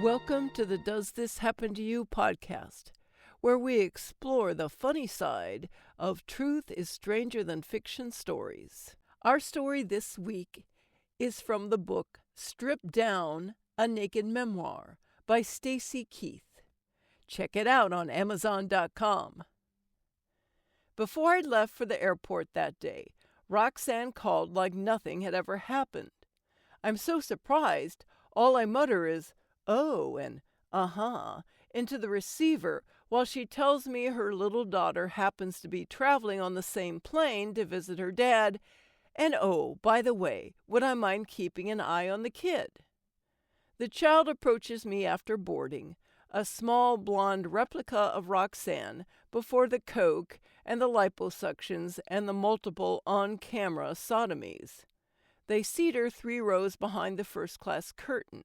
Welcome to the Does This Happen to You podcast, where we explore the funny side of truth is stranger than fiction stories. Our story this week is from the book Stripped Down, a Naked Memoir by Stacey. Check it out on Amazon.com. Before I left for the airport that day, Roxanne called like nothing had ever happened. I'm so surprised, all I mutter is, "Oh," and "uh-huh," into the receiver while she tells me her little daughter happens to be traveling on the same plane to visit her dad, and oh, by the way, would I mind keeping an eye on the kid? The child approaches me after boarding, a small blonde replica of Roxanne before the coke and the liposuctions and the multiple on-camera sodomies. They seat her 3 rows behind the first-class curtain.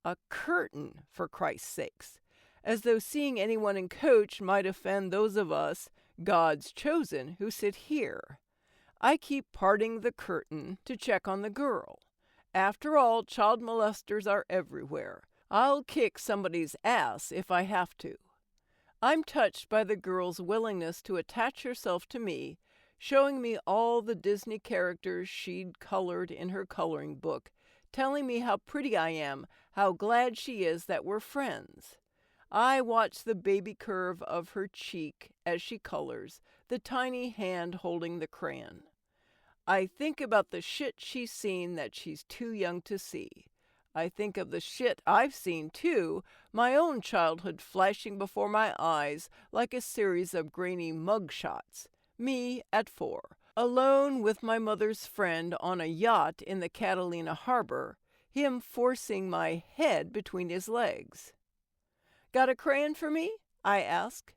A curtain, for Christ's sakes, as though seeing anyone in coach might offend those of us, God's chosen, who sit here. I keep parting the curtain to check on the girl. After all, child molesters are everywhere. I'll kick somebody's ass if I have to. I'm touched by the girl's willingness to attach herself to me, showing me all the Disney characters she'd colored in her coloring book, telling me how pretty I am, how glad she is that we're friends. I watch the baby curve of her cheek as she colors, the tiny hand holding the crayon. I think about the shit she's seen that she's too young to see. I think of the shit I've seen too, my own childhood flashing before my eyes like a series of grainy mug shots. Me at 4, alone with my mother's friend on a yacht in the Catalina harbor, him forcing my head between his legs. "Got a crayon for me?" I ask.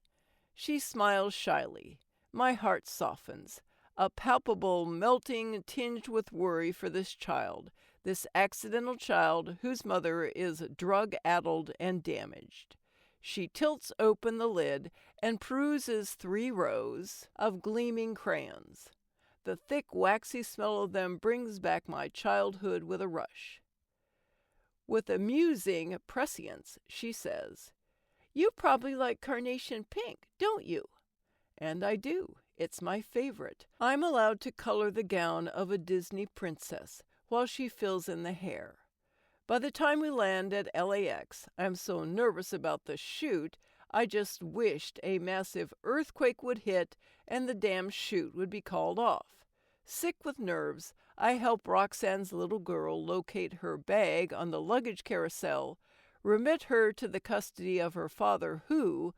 She smiles shyly. My heart softens. A palpable melting tinged with worry for this child, this accidental child whose mother is drug-addled and damaged. She tilts open the lid and peruses 3 rows of gleaming crayons. The thick, waxy smell of them brings back my childhood with a rush. With amusing prescience, she says, "You probably like carnation pink, don't you?" And I do. It's my favorite. I'm allowed to color the gown of a Disney princess while she fills in the hair. By the time we land at LAX, I'm so nervous about the shoot, I just wished a massive earthquake would hit and the damn shoot would be called off. Sick with nerves, I help Roxanne's little girl locate her bag on the luggage carousel, remit her to the custody of her father who,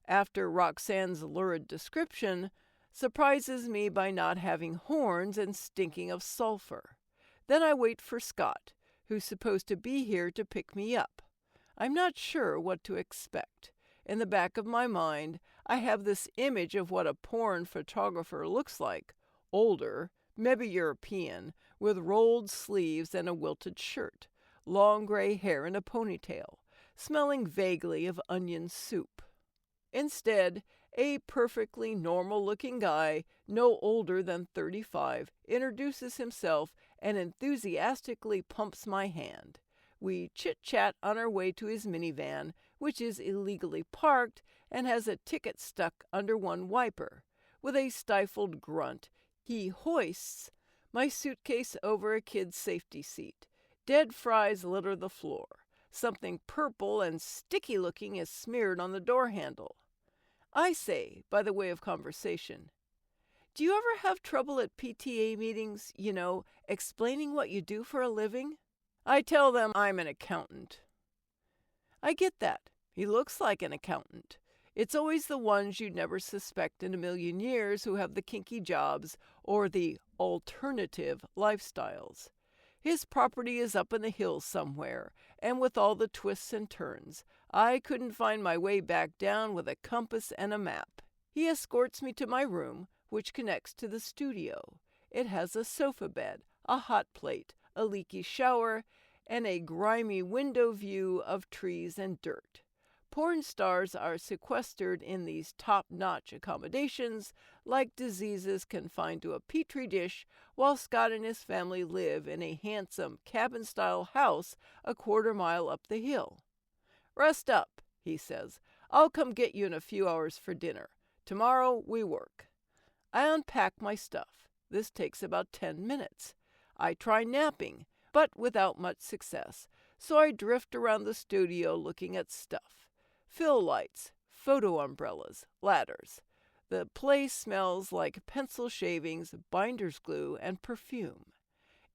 after Roxanne's lurid description, surprises me by not having horns and stinking of sulfur. Then I wait for Scott, who's supposed to be here to pick me up. I'm not sure what to expect. In the back of my mind, I have this image of what a porn photographer looks like, older, maybe European, with rolled sleeves and a wilted shirt, long gray hair in a ponytail, smelling vaguely of onion soup. Instead, a perfectly normal-looking guy, no older than 35, introduces himself and enthusiastically pumps my hand. We chit-chat on our way to his minivan, which is illegally parked and has a ticket stuck under one wiper. With a stifled grunt, he hoists my suitcase over a kid's safety seat. Dead fries litter the floor. Something purple and sticky-looking is smeared on the door handle. I say, by the way of conversation, "Do you ever have trouble at PTA meetings, explaining what you do for a living?" I tell them I'm an accountant. I get that. He looks like an accountant. It's always the ones you'd never suspect in a million years who have the kinky jobs or the alternative lifestyles. His property is up in the hills somewhere, and with all the twists and turns, I couldn't find my way back down with a compass and a map. He escorts me to my room, which connects to the studio. It has a sofa bed, a hot plate, a leaky shower, and a grimy window view of trees and dirt. Porn stars are sequestered in these top-notch accommodations like diseases confined to a petri dish, while Scott and his family live in a handsome cabin-style house a quarter mile up the hill. "Rest up," he says. "I'll come get you in a few hours for dinner. Tomorrow we work." I unpack my stuff. This takes about 10 minutes. I try napping, but without much success, so I drift around the studio looking at stuff. Fill lights, photo umbrellas, ladders. The place smells like pencil shavings, binder's glue, and perfume.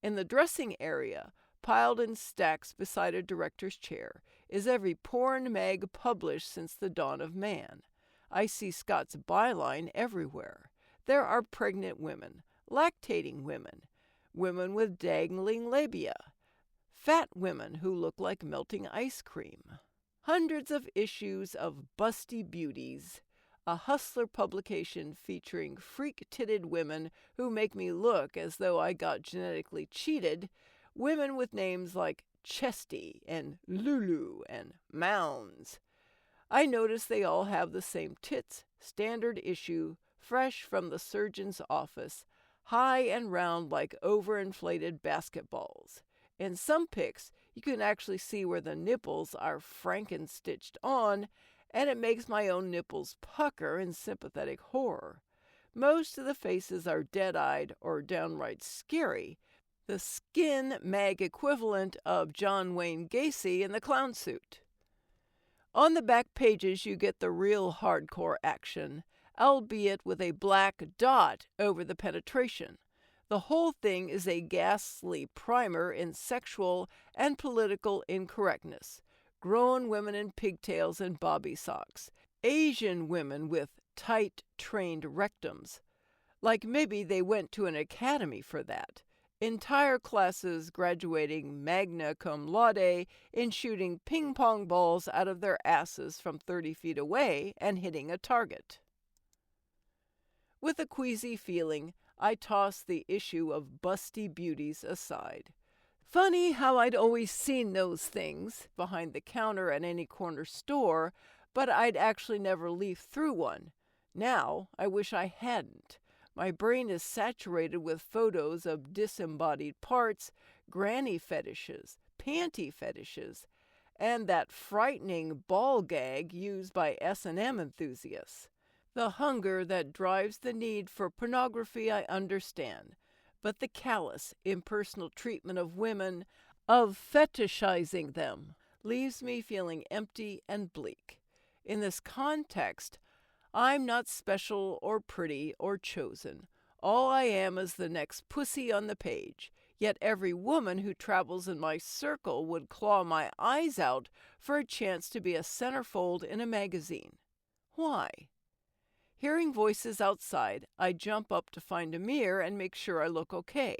In the dressing area, piled in stacks beside a director's chair, is every porn mag published since the dawn of man. I see Scott's byline everywhere. There are pregnant women, lactating women, women with dangling labia, fat women who look like melting ice cream. Hundreds of issues of Busty Beauties, a hustler publication featuring freak-titted women who make me look as though I got genetically cheated, women with names like Chesty and Lulu and Mounds. I notice they all have the same tits, standard issue, fresh from the surgeon's office, high and round like overinflated basketballs. In some pics, you can actually see where the nipples are franken-stitched on, and it makes my own nipples pucker in sympathetic horror. Most of the faces are dead-eyed or downright scary, the skin mag equivalent of John Wayne Gacy in the clown suit. On the back pages, you get the real hardcore action, albeit with a black dot over the penetration. The whole thing is a ghastly primer in sexual and political incorrectness. Grown women in pigtails and bobby socks. Asian women with tight, trained rectums. Like maybe they went to an academy for that. Entire classes graduating magna cum laude in shooting ping-pong balls out of their asses from 30 feet away and hitting a target. With a queasy feeling, I toss the issue of Busty Beauties aside. Funny how I'd always seen those things behind the counter at any corner store, but I'd actually never leafed through one. Now, I wish I hadn't. My brain is saturated with photos of disembodied parts, granny fetishes, panty fetishes, and that frightening ball gag used by S&M enthusiasts. The hunger that drives the need for pornography I understand, but the callous, impersonal treatment of women, of fetishizing them, leaves me feeling empty and bleak. In this context, I'm not special or pretty or chosen. All I am is the next pussy on the page. Yet every woman who travels in my circle would claw my eyes out for a chance to be a centerfold in a magazine. Why? Hearing voices outside, I jump up to find a mirror and make sure I look okay.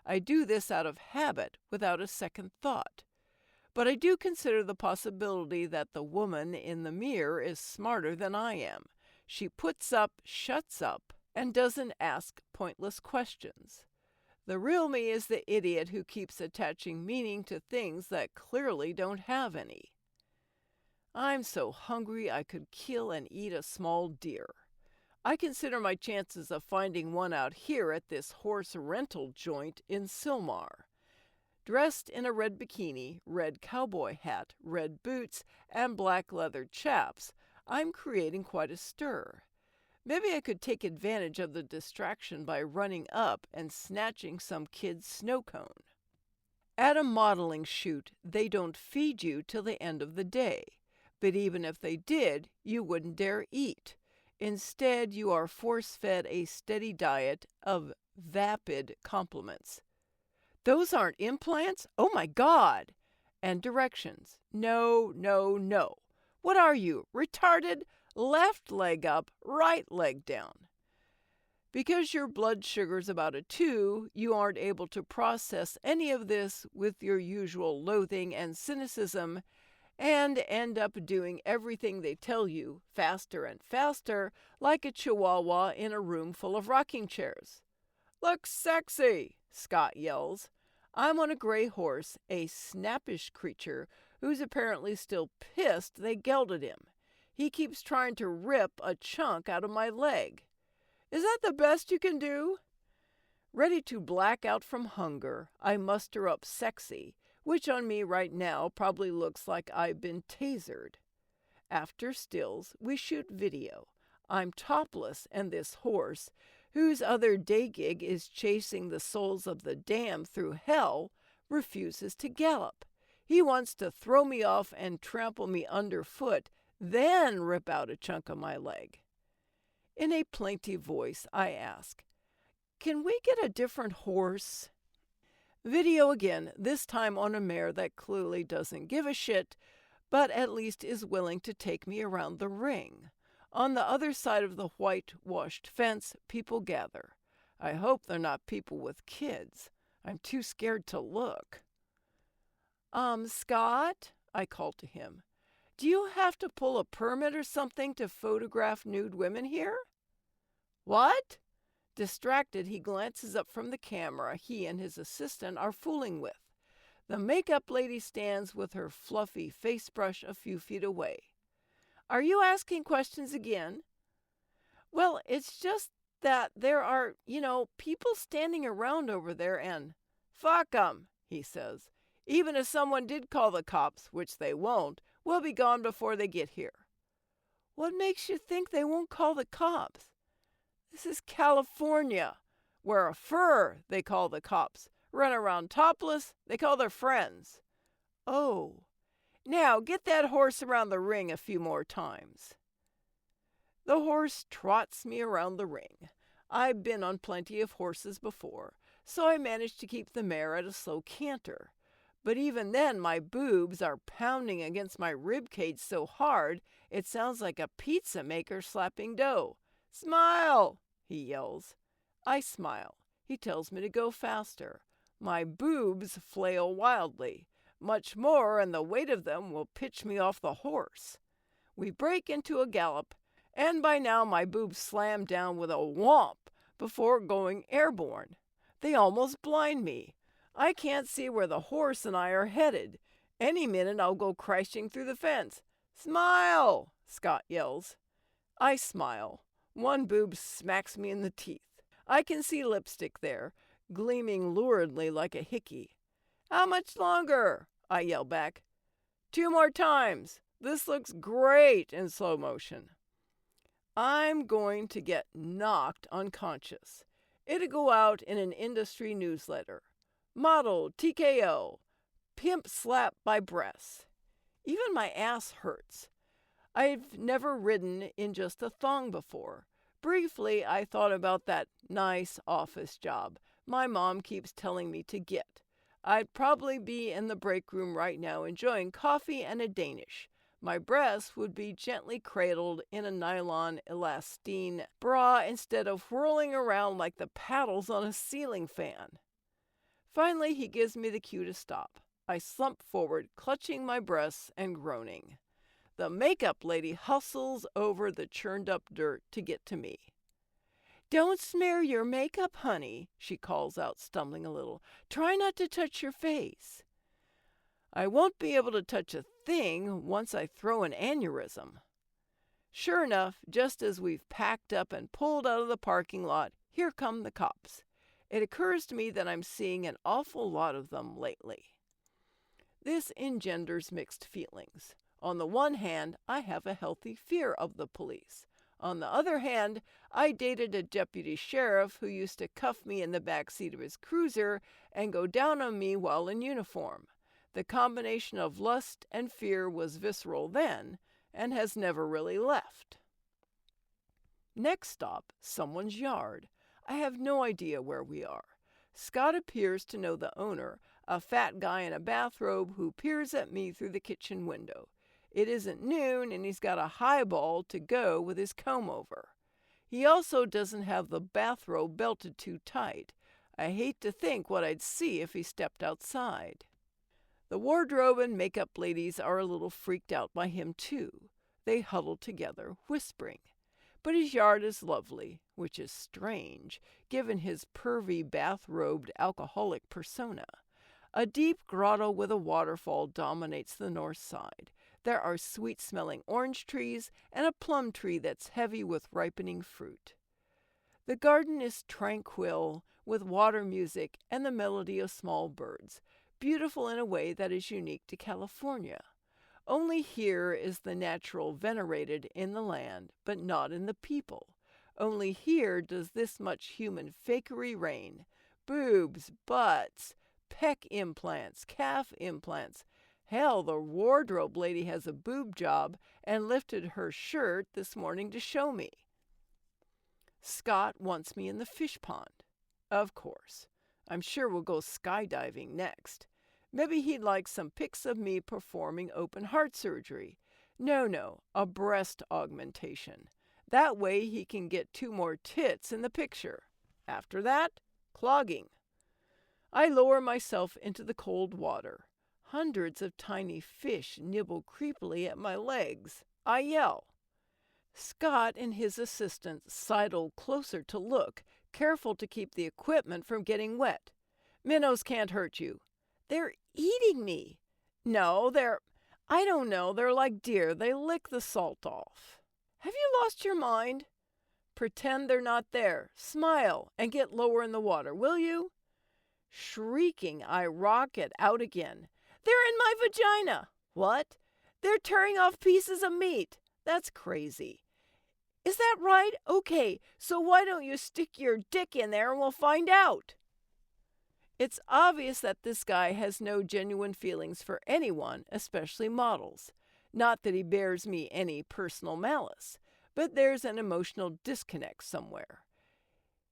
I do this out of habit, without a second thought. But I do consider the possibility that the woman in the mirror is smarter than I am. She puts up, shuts up, and doesn't ask pointless questions. The real me is the idiot who keeps attaching meaning to things that clearly don't have any. I'm so hungry I could kill and eat a small deer. I consider my chances of finding one out here at this horse rental joint in Sylmar. Dressed in a red bikini, red cowboy hat, red boots, and black leather chaps, I'm creating quite a stir. Maybe I could take advantage of the distraction by running up and snatching some kid's snow cone. At a modeling shoot, they don't feed you till the end of the day. But even if they did, you wouldn't dare eat. Instead, you are force-fed a steady diet of vapid compliments. Those aren't implants? Oh my God! And directions. No, no, no. What are you, retarded? Left leg up, right leg down. Because your blood sugar's about a 2, you aren't able to process any of this with your usual loathing and cynicism, and end up doing everything they tell you, faster and faster, like a chihuahua in a room full of rocking chairs. "Look sexy," Scott yells. I'm on a gray horse, a snappish creature who's apparently still pissed they gelded him. He keeps trying to rip a chunk out of my leg. Is that the best you can do? Ready to black out from hunger, I muster up sexy, which on me right now probably looks like I've been tasered. After stills, we shoot video. I'm topless, and this horse, whose other day gig is chasing the souls of the damned through hell, refuses to gallop. He wants to throw me off and trample me underfoot, then rip out a chunk of my leg. In a plaintive voice, I ask, "Can we get a different horse?" Video again, this time on a mare that clearly doesn't give a shit, but at least is willing to take me around the ring. On the other side of the whitewashed fence, people gather. I hope they're not people with kids. I'm too scared to look. Scott, I call to him. Do you have to pull a permit or something to photograph nude women here? What? Distracted, he glances up from the camera he and his assistant are fooling with. The makeup lady stands with her fluffy face brush a few feet away. Are you asking questions again? Well, it's just that there are, people standing around over there and, fuck 'em, he says. Even if someone did call the cops, which they won't, we'll be gone before they get here. What makes you think they won't call the cops? This is California. Wear a fur, they call the cops. Run around topless, they call their friends. Oh. Now get that horse around the ring a few more times. The horse trots me around the ring. I've been on plenty of horses before, so I manage to keep the mare at a slow canter. But even then, my boobs are pounding against my rib cage so hard, it sounds like a pizza maker slapping dough. Smile, he yells. I smile. He tells me to go faster. My boobs flail wildly. Much more, and the weight of them will pitch me off the horse. We break into a gallop, and by now my boobs slam down with a whomp before going airborne. They almost blind me. I can't see where the horse and I are headed. Any minute I'll go crashing through the fence. Smile, Scott yells. I smile. One boob smacks me in the teeth. I can see lipstick there, gleaming luridly like a hickey. How much longer? I yell back. 2 more times. This looks great in slow motion. I'm going to get knocked unconscious. It'll go out in an industry newsletter. Model TKO. Pimp slap by breasts. Even my ass hurts. I've never ridden in just a thong before. Briefly, I thought about that nice office job my mom keeps telling me to get. I'd probably be in the break room right now enjoying coffee and a Danish. My breasts would be gently cradled in a nylon elastine bra instead of whirling around like the paddles on a ceiling fan. Finally, he gives me the cue to stop. I slump forward, clutching my breasts and groaning. The makeup lady hustles over the churned up dirt to get to me. Don't smear your makeup, honey, she calls out, stumbling a little. Try not to touch your face. I won't be able to touch a thing once I throw an aneurysm. Sure enough, just as we've packed up and pulled out of the parking lot, here come the cops. It occurs to me that I'm seeing an awful lot of them lately. This engenders mixed feelings. On the one hand, I have a healthy fear of the police. On the other hand, I dated a deputy sheriff who used to cuff me in the back seat of his cruiser and go down on me while in uniform. The combination of lust and fear was visceral then and has never really left. Next stop, someone's yard. I have no idea where we are. Scott appears to know the owner, a fat guy in a bathrobe who peers at me through the kitchen window. It isn't noon, and he's got a highball to go with his comb-over. He also doesn't have the bathrobe belted too tight. I hate to think what I'd see if he stepped outside. The wardrobe and makeup ladies are a little freaked out by him, too. They huddle together, whispering. But his yard is lovely, which is strange, given his pervy, bathrobed, alcoholic persona. A deep grotto with a waterfall dominates the north side. There are sweet-smelling orange trees and a plum tree that's heavy with ripening fruit. The garden is tranquil, with water music and the melody of small birds. beautiful in a way that is unique to California. Only here is the natural venerated in the land, but not in the people. Only here does this much human fakery reign. Boobs, butts, pec implants, calf implants. Hell, the wardrobe lady has a boob job and lifted her shirt this morning to show me. Scott wants me in the fish pond. Of course. I'm sure we'll go skydiving next. Maybe he'd like some pics of me performing open heart surgery. No, a breast augmentation. That way he can get 2 more tits in the picture. After that, clogging. I lower myself into the cold water. Hundreds of tiny fish nibble creepily at my legs. I yell. Scott and his assistant sidle closer to look, careful to keep the equipment from getting wet. Minnows can't hurt you. They're eating me. No, I don't know, they're like deer. They lick the salt off. Have you lost your mind? Pretend they're not there. Smile and get lower in the water, will you? Shrieking, I rocket out again. They're in my vagina. What? They're tearing off pieces of meat. That's crazy. Is that right? Okay, so why don't you stick your dick in there and we'll find out? It's obvious that this guy has no genuine feelings for anyone, especially models. Not that he bears me any personal malice, but there's an emotional disconnect somewhere.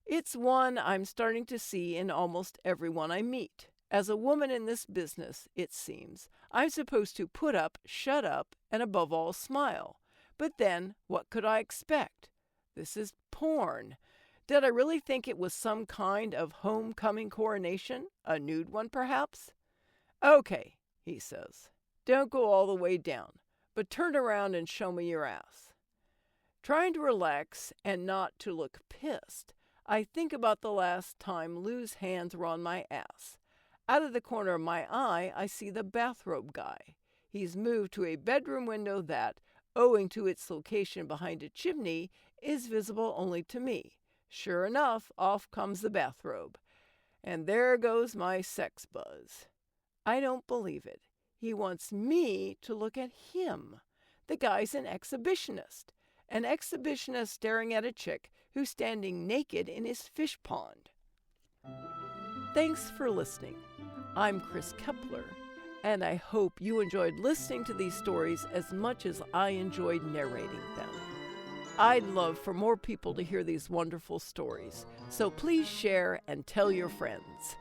It's one I'm starting to see in almost everyone I meet. As a woman in this business, it seems, I'm supposed to put up, shut up, and above all smile. But then, what could I expect? This is porn. Did I really think it was some kind of homecoming coronation? A nude one, perhaps? Okay, he says. Don't go all the way down, but turn around and show me your ass. Trying to relax and not to look pissed, I think about the last time Lou's hands were on my ass. Out of the corner of my eye, I see the bathrobe guy. He's moved to a bedroom window that, owing to its location behind a chimney, is visible only to me. Sure enough, off comes the bathrobe. And there goes my sex buzz. I don't believe it. He wants me to look at him. The guy's an exhibitionist. An exhibitionist staring at a chick who's standing naked in his fish pond. Thanks for listening. I'm Kris Keppeler, and I hope you enjoyed listening to these stories as much as I enjoyed narrating them. I'd love for more people to hear these wonderful stories, so please share and tell your friends.